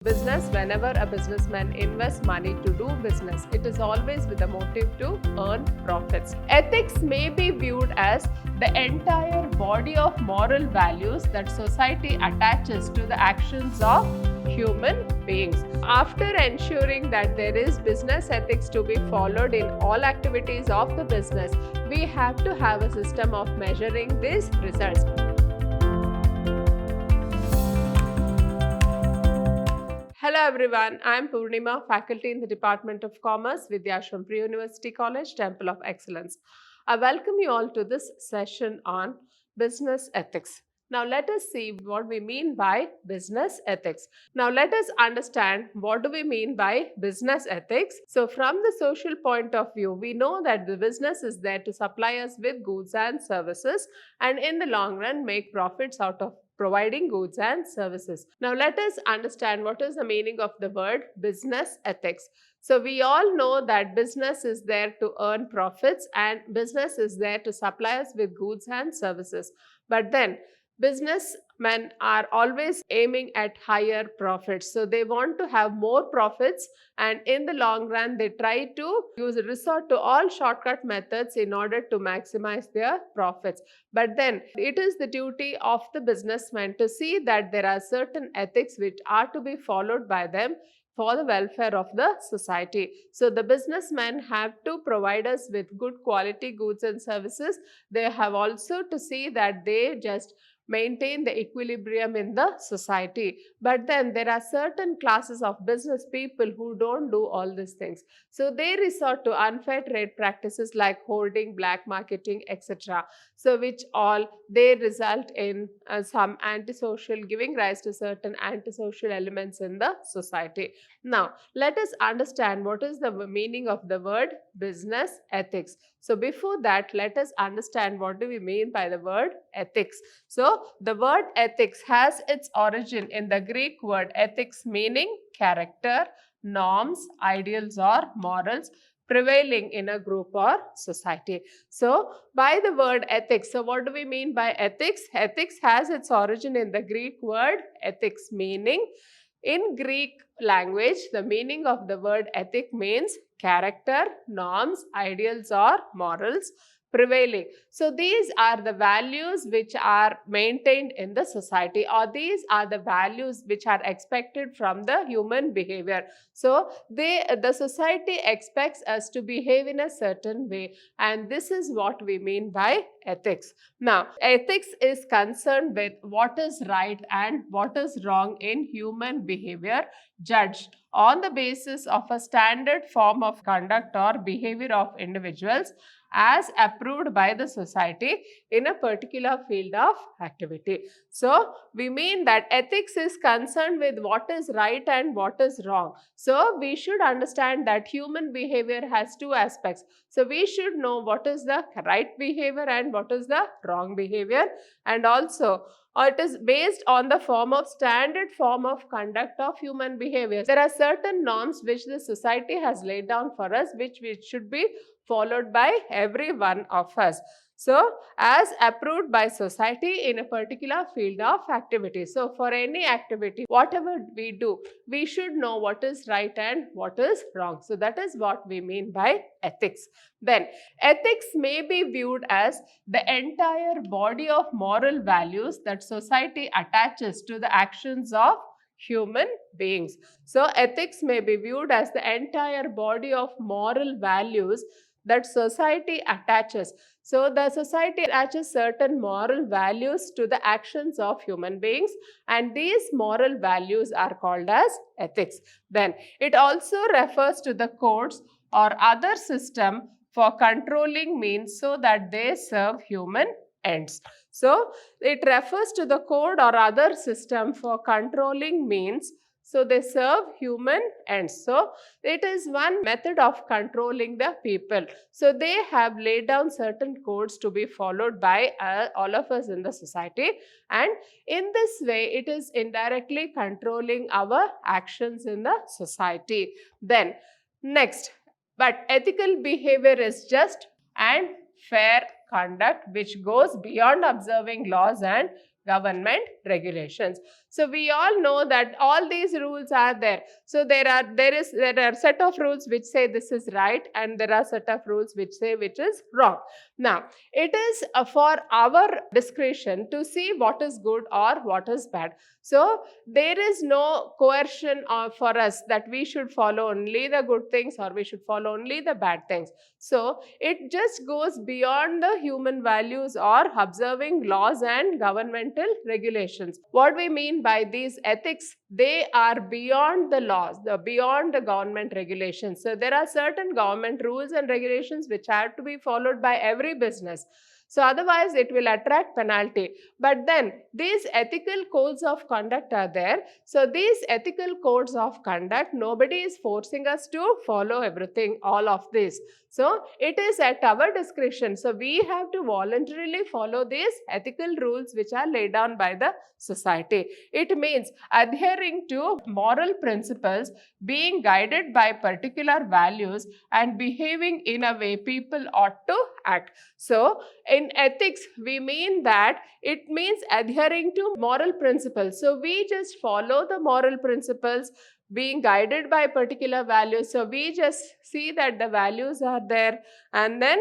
Business, whenever a businessman invests money to do business, it is always with a motive to earn profits. Ethics may be viewed as the entire body of moral values that society attaches to the actions of human beings. After ensuring that there is business ethics to be followed in all activities of the business, we have to have a system of measuring these results. Hello everyone, I am Purnima, faculty in the Department of Commerce, Vidhyaashram Pre-University College, Temple of Excellence. I welcome you all to this session on business ethics. Now let us see what we mean by business ethics. Now let us understand what do we mean by business ethics. So from the social point of view, we know that the business is there to supply us with goods and services and in the long run make profits out of providing goods and services. Now let us understand what is the meaning of the word business ethics. So we all know that business is there to earn profits and business is there to supply us with goods and services. But then businessmen are always aiming at higher profits. So they want to have more profits and in the long run they try to resort to all shortcut methods in order to maximize their profits. But then it is the duty of the businessman to see that there are certain ethics which are to be followed by them for the welfare of the society. So the businessmen have to provide us with good quality goods and services. They have also to see that they just maintain the equilibrium in the society. But then there are certain classes of business people who don't do all these things. So they resort to unfair trade practices like hoarding, black marketing, etc. So which all they result in some antisocial, giving rise to certain antisocial elements in the society. Now let us understand what is the meaning of the word business ethics. So before that, let us understand what do we mean by the word ethics. So the word ethics has its origin in the Greek word ethics, meaning character, norms, ideals or morals prevailing in a group or society. So by the word ethics, so what do we mean by ethics? Ethics has its origin in the Greek word ethics, meaning in Greek language, the meaning of the word ethic means character, norms, ideals or morals prevailing. So these are the values which are maintained in the society, or these are the values which are expected from the human behavior. So the society expects us to behave in a certain way, and this is what we mean by ethics. Now, ethics is concerned with what is right and what is wrong in human behavior, judged on the basis of a standard form of conduct or behavior of individuals as approved by the society in a particular field of activity. So we mean that ethics is concerned with what is right and what is wrong. So we should understand that human behavior has two aspects. So we should know what is the right behavior and what is the wrong behavior, and also it is based on the standard form of conduct of human behavior. There are certain norms which the society has laid down for us, which should be followed by every one of us. So, as approved by society in a particular field of activity. So, for any activity, whatever we do, we should know what is right and what is wrong. So, that is what we mean by ethics. Then, ethics may be viewed as the entire body of moral values that society attaches to the actions of human beings. So, ethics may be viewed as the entire body of moral values that society attaches. So the society attaches certain moral values to the actions of human beings, and these moral values are called as ethics. Then it also refers to the codes or other system for controlling means so that they serve human ends. So it refers to the code or other system for controlling means so they serve human ends. So it is one method of controlling the people. So they have laid down certain codes to be followed by all of us in the society, and in this way it is indirectly controlling our actions in the society. Then next, but ethical behavior is just and fair conduct which goes beyond observing laws and government regulations. So we all know that all these rules are there. So there are set of rules which say this is right, and there are set of rules which say which is wrong. Now, it is for our discretion to see what is good or what is bad. So there is no coercion for us that we should follow only the good things or we should follow only the bad things. So it just goes beyond the human values or observing laws and governmental regulations. What we mean by these ethics, they are beyond the laws, beyond the government regulations. So there are certain government rules and regulations which have to be followed by every business. So otherwise it will attract penalty. But then these ethical codes of conduct are there. So these ethical codes of conduct, nobody is forcing us to follow everything, all of this. So it is at our discretion. So we have to voluntarily follow these ethical rules which are laid down by the society. It means adhering to moral principles, being guided by particular values, and behaving in a way people ought to act. So in ethics, we mean that it means adhering to moral principles. So we just follow the moral principles, being guided by particular values. So we just see that the values are there, and then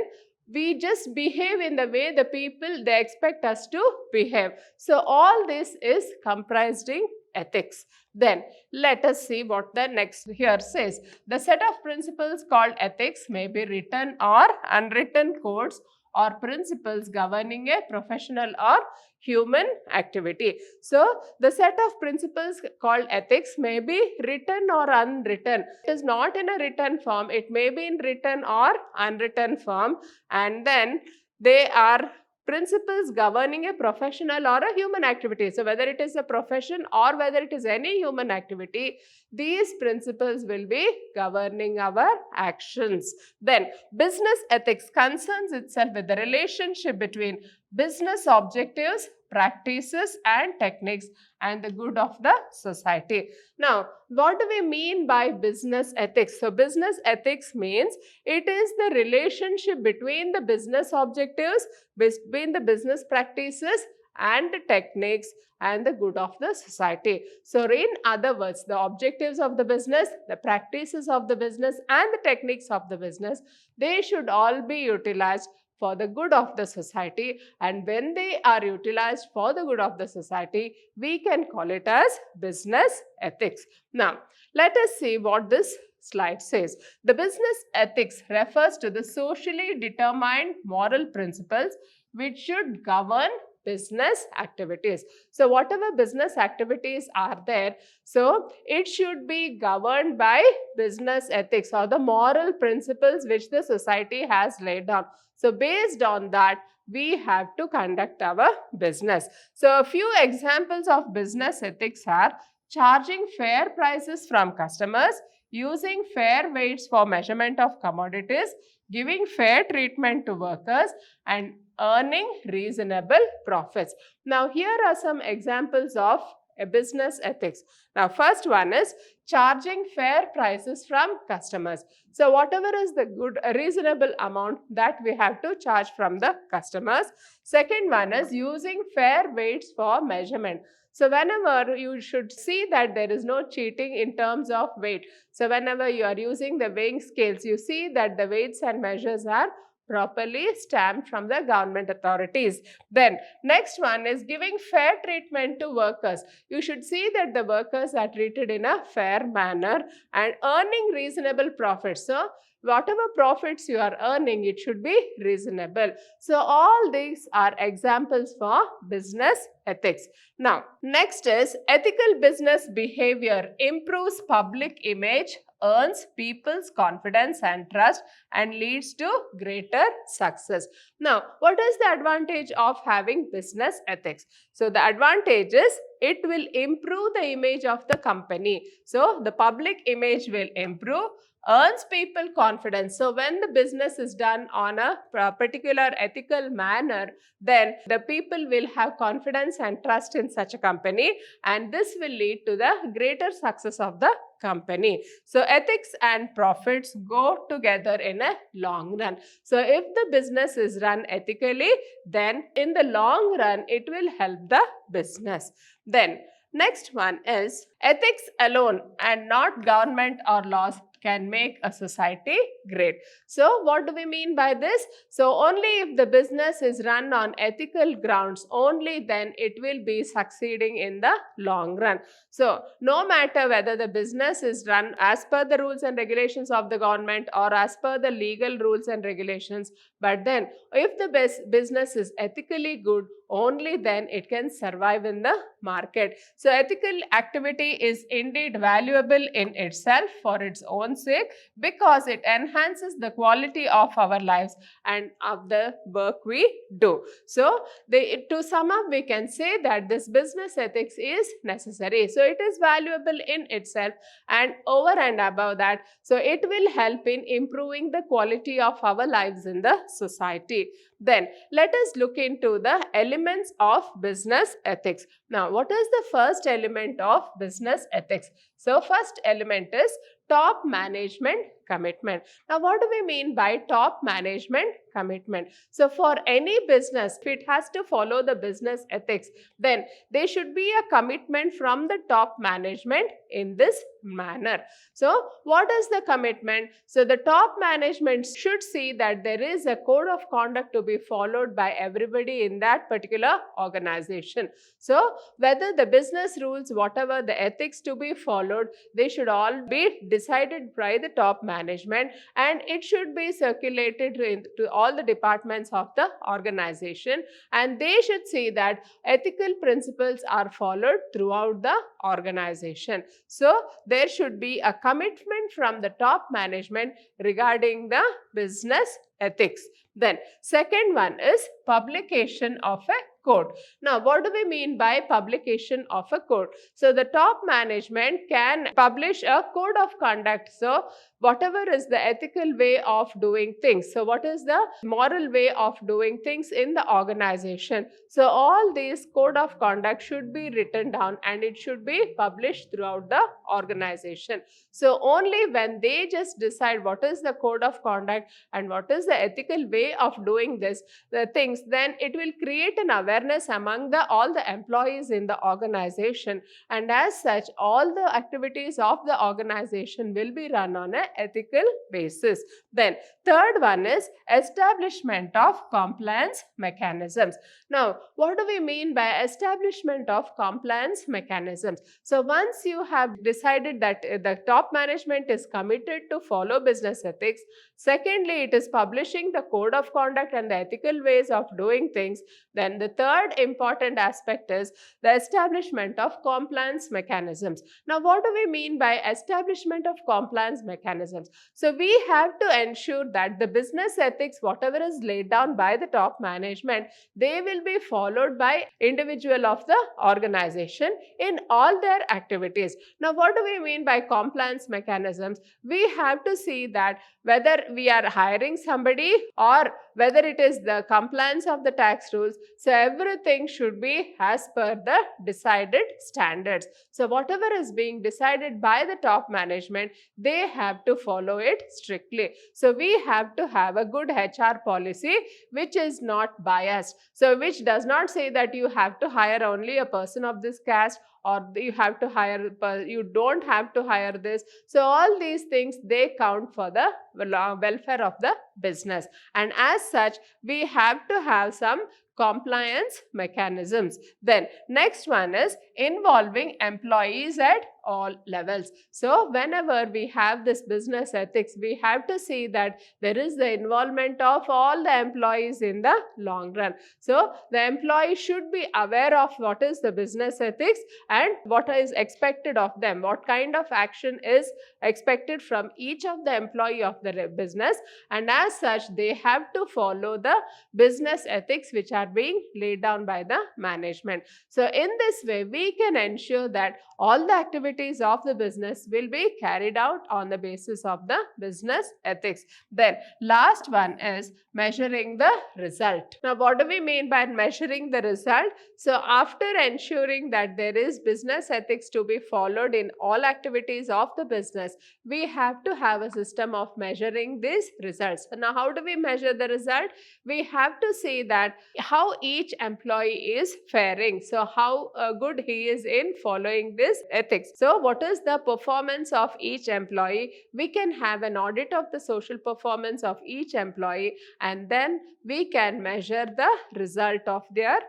we just behave in the way the people they expect us to behave. So all this is comprised in ethics. Then let us see what the next here says. The set of principles called ethics may be written or unwritten codes or principles governing a professional or human activity. So the set of principles called ethics may be written or unwritten. It is not in a written form. It may be in written or unwritten form, and then they are principles governing a professional or a human activity. So whether it is a profession or whether it is any human activity, these principles will be governing our actions. Then business ethics concerns itself with the relationship between business objectives, practices and techniques and the good of the society. Now, what do we mean by business ethics? So business ethics means it is the relationship between the business objectives, between the business practices and the techniques and the good of the society. So in other words, the objectives of the business, the practices of the business and the techniques of the business, they should all be utilized for the good of the society, and when they are utilized for the good of the society, we can call it as business ethics. Now, let us see what this slide says. The business ethics refers to the socially determined moral principles which should govern business activities. So whatever business activities are there, so it should be governed by business ethics or the moral principles which the society has laid down. So based on that, we have to conduct our business. So a few examples of business ethics are charging fair prices from customers, using fair weights for measurement of commodities, giving fair treatment to workers, and earning reasonable profits. Now, here are some examples of a business ethics. Now, first one is charging fair prices from customers. So, whatever is the good, reasonable amount that we have to charge from the customers. Second one is using fair weights for measurement. So whenever you should see that there is no cheating in terms of weight. So whenever you are using the weighing scales, you see that the weights and measures are properly stamped from the government authorities. Then next one is giving fair treatment to workers. You should see that the workers are treated in a fair manner and earning reasonable profits. So whatever profits you are earning, it should be reasonable. So all these are examples for business ethics. Now, next is ethical business behavior improves public image, earns people's confidence and trust, and leads to greater success. Now, what is the advantage of having business ethics? So, the advantage is it will improve the image of the company. So, the public image will improve, earns people confidence. So, when the business is done on a particular ethical manner, then the people will have confidence and trust in such a company, and this will lead to the greater success of the company. So ethics and profits go together in a long run. So if the business is run ethically, then in the long run it will help the business. Then Next one is ethics alone and not government or laws can make a society great. So what do we mean by this? So only if the business is run on ethical grounds, only then it will be succeeding in the long run. So no matter whether the business is run as per the rules and regulations of the government or as per the legal rules and regulations, but then if the business is ethically good, only then it can survive in the market. So ethical activity is indeed valuable in itself for its own sake, because it enhances the quality of our lives and of the work we do. So to sum up, we can say that this business ethics is necessary. So it is valuable in itself, and over and above that, so it will help in improving the quality of our lives in the society. Then let us look into the elements of business ethics. Now, what is the first element of business ethics? So first element is top management commitment. Now, what do we mean by top management commitment? So for any business, if it has to follow the business ethics, then there should be a commitment from the top management in this manner. So what is the commitment? So the top management should see that there is a code of conduct to be followed by everybody in that particular organization. So whether the business rules, whatever the ethics to be followed, they should all be decided by the top management, and it should be circulated to all the departments of the organization, and they should see that ethical principles are followed throughout the organization. So there should be a commitment from the top management regarding the business ethics. Then second one is publication of a code. Now, what do we mean by publication of a code? So the top management can publish a code of conduct. So whatever is the ethical way of doing things. So what is the moral way of doing things in the organization? So all these code of conduct should be written down and it should be published throughout the organization. So only when they just decide what is the code of conduct and what is the ethical way of doing the things, then it will create an awareness among all the employees in the organization, and as such all the activities of the organization will be run on an ethical basis. Then third one is establishment of compliance mechanisms. Now, what do we mean by establishment of compliance mechanisms? So once you have decided that the top management is committed to follow business ethics, secondly, it is publishing the code of conduct and the ethical ways of doing things, then the third important aspect is the establishment of compliance mechanisms. Now, what do we mean by establishment of compliance mechanisms? So we have to ensure that the business ethics, whatever is laid down by the top management, they will be followed by individual of the organization in all their activities. Now, what do we mean by compliance mechanisms? We have to see that whether we are hiring somebody or whether it is the compliance of the tax rules, so everything should be as per the decided standards. So whatever is being decided by the top management, they have to follow it strictly. So we have to have a good HR policy which is not biased. So which does not say that you have to hire only a person of this caste, or you have to hire, you don't have to hire this. So all these things, they count for the welfare of the business, and as such we have to have some compliance mechanisms. Then next one is involving employees at all levels. So whenever we have this business ethics, we have to see that there is the involvement of all the employees in the long run. So the employee should be aware of what is the business ethics and what is expected of them, what kind of action is expected from each of the employee of the business, and as such they have to follow the business ethics which are being laid down by the management. So in this way we can ensure that all the activities activities of the business will be carried out on the basis of the business ethics. Then last one is measuring the result. Now, what do we mean by measuring the result? So after ensuring that there is business ethics to be followed in all activities of the business, we have to have a system of measuring these results. Now, how do we measure the result? We have to see that how each employee is faring. So how good he is in following this ethics. So what is the performance of each employee? We can have an audit of the social performance of each employee, and then we can measure the result of their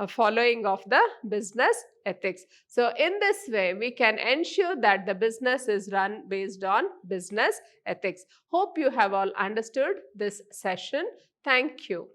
following of the business ethics. So in this way, we can ensure that the business is run based on business ethics. Hope you have all understood this session. Thank you.